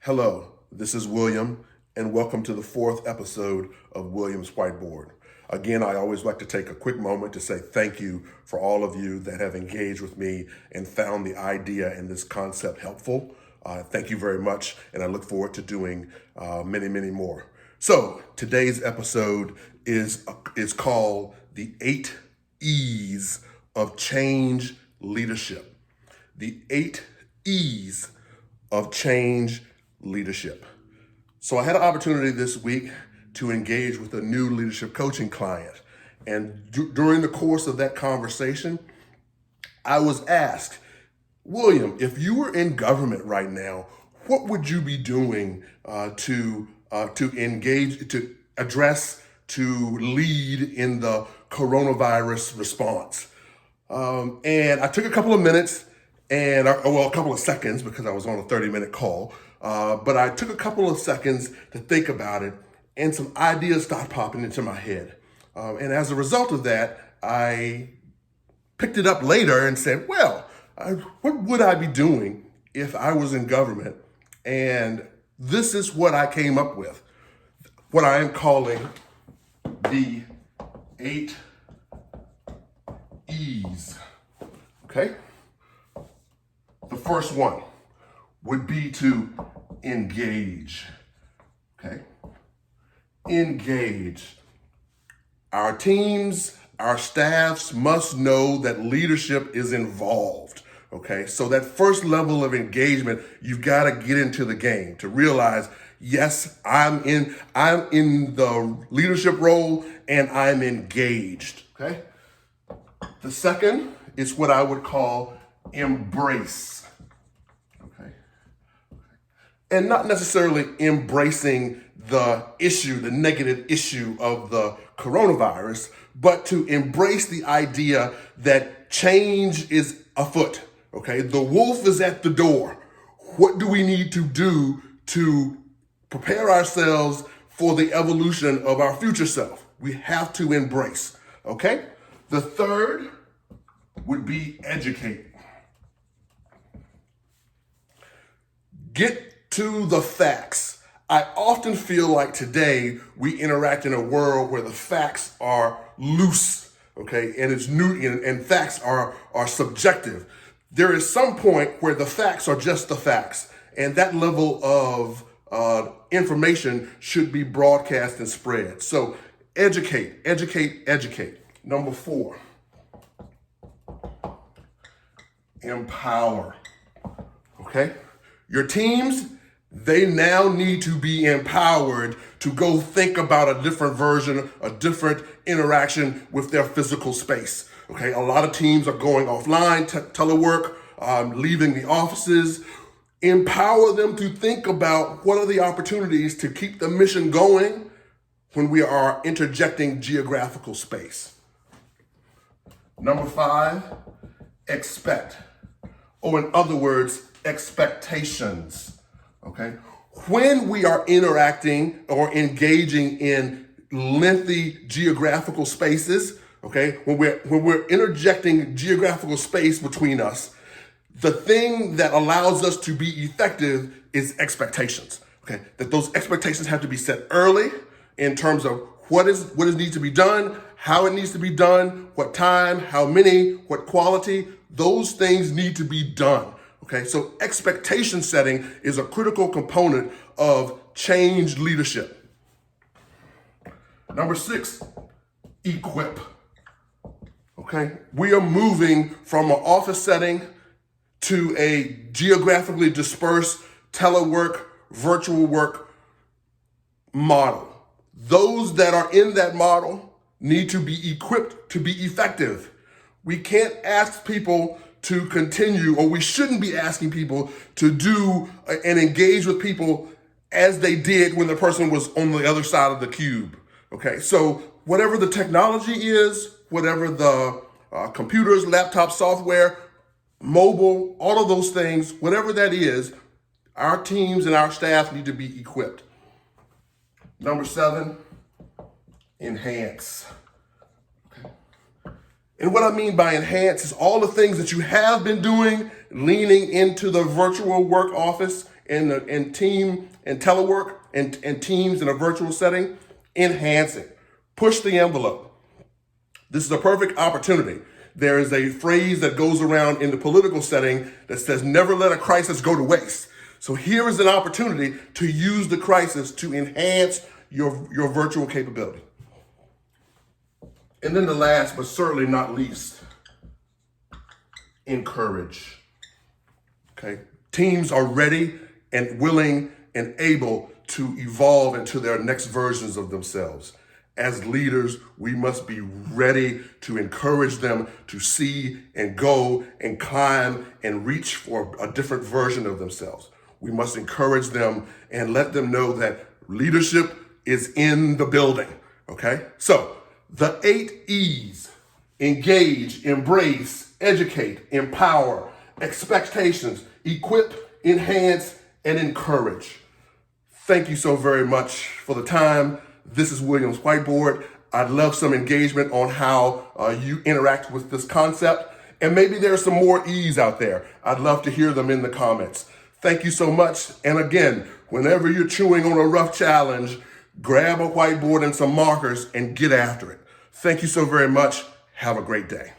Hello, this is William, and welcome to the fourth episode of William's Whiteboard. Again, I always like to take a quick moment to say thank you for all of you that have engaged with me and found the idea and this concept helpful. Thank you very much, and I look forward to doing many more. So today's episode is called The 8 E's of Change Leadership. The 8 E's of Change Leadership. So I had an opportunity this week to engage with a new leadership coaching client. And during the course of that conversation, I was asked, William, if you were in government right now, what would you be doing to engage, to address, to lead in the coronavirus response? And I took a couple of minutes a couple of seconds because I was on a 30-minute call. But I took a couple of seconds to think about it, and some ideas started popping into my head. And as a result of that, I picked it up later and said, what would I be doing if I was in government? And this is what I came up with, what I am calling the 8 E's, okay? The first one would be to engage, okay? Engage. Our teams, our staffs must know that leadership is involved, okay? So that first level of engagement, you've got to get into the game to realize, yes, I'm in the leadership role and I'm engaged, okay? The second is what I would call embrace, okay? And not necessarily embracing the issue, the negative issue of the coronavirus, but to embrace the idea that change is afoot, okay? The wolf is at the door. What do we need to do to prepare ourselves for the evolution of our future self? We have to embrace, okay? The third would be educate. Get to the facts. I often feel like today we interact in a world where the facts are loose, okay, and it's new, and facts are subjective. There is some point where the facts are just the facts, and that level of information should be broadcast and spread. So educate. Number 4, empower, okay? Your teams, they now need to be empowered to go think about a different version, a different interaction with their physical space. Okay, a lot of teams are going offline, telework, leaving the offices. Empower them to think about what are the opportunities to keep the mission going when we are interjecting geographical space. Number 5, expect. Or in other words, expectations, okay? When we are interacting or engaging in lengthy geographical spaces, okay, when we're interjecting geographical space between us, the thing that allows us to be effective is expectations, okay? That those expectations have to be set early in terms of what needs to be done, how it needs to be done, what time, how many, what quality. Those things need to be done, okay? So expectation setting is a critical component of change leadership. Number 6, equip, okay? We are moving from an office setting to a geographically dispersed telework, virtual work model. Those that are in that model need to be equipped to be effective. We can't ask people to continue, or we shouldn't be asking people to do and engage with people as they did when the person was on the other side of the cube, okay? So whatever the technology is, whatever the computers, laptop software, mobile, all of those things, whatever that is, our teams and our staff need to be equipped. Number 7, enhance. And what I mean by enhance is all the things that you have been doing, leaning into the virtual work office and team and telework and teams in a virtual setting. Enhance it. Push the envelope. This is a perfect opportunity. There is a phrase that goes around in the political setting that says, never let a crisis go to waste. So here is an opportunity to use the crisis to enhance your virtual capability. And then the last, but certainly not least, encourage. Okay? Teams are ready and willing and able to evolve into their next versions of themselves. As leaders, we must be ready to encourage them to see and go and climb and reach for a different version of themselves. We must encourage them and let them know that leadership is in the building, okay? So, the 8 E's: engage, embrace, educate, empower, expectations, equip, enhance, and encourage. Thank you so very much for the time. This is William's Whiteboard. I'd love some engagement on how you interact with this concept. And maybe there's some more E's out there. I'd love to hear them in the comments. Thank you so much. And again, whenever you're chewing on a rough challenge, grab a whiteboard and some markers and get after it. Thank you so very much. Have a great day.